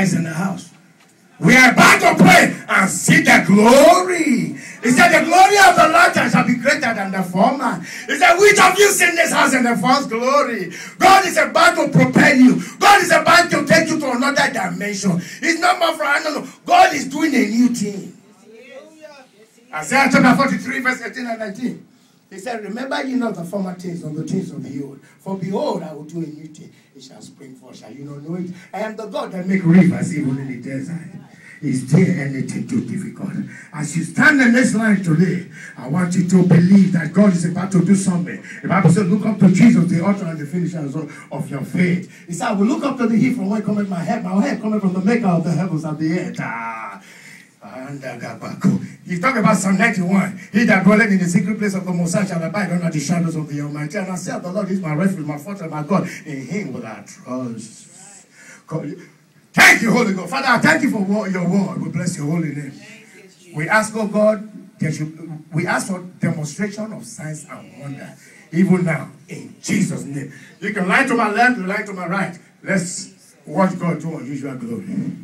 is in the house. We are about to pray and see the glory. He said, the glory of the latter shall be greater than the former. He said, which of you seen this house in the first glory? God is about to propel you. God is about to take you to another dimension. It's not more for no. God is doing a new thing. Isaiah chapter 43, verse 18 and 19. He said, remember ye not the former things of the things of the old. For behold, I will do a new thing. It shall spring forth. Shall you not know it? I am the God that make rivers even in the desert. Is there anything too difficult? As you stand in this line today, I want you to believe that God is about to do something. The Bible says, look up to Jesus, the author and the finisher of your faith. He said, I will look up to the hill from where cometh my help. My help coming from the maker of the heavens and the earth. He's talking about Psalm 91. He that dwelleth in the secret place of the Most High shall abide under the shadows of the Almighty. And I said, the Lord is my refuge, my fortress, my God. In him will I trust. Thank you, Holy God. Father, I thank you for your word. We bless your holy name. We ask, oh God, we ask for demonstration of signs and wonder. Even now, in Jesus' name. You can lie to my left, you lie to my right. Let's watch God do unusual glory.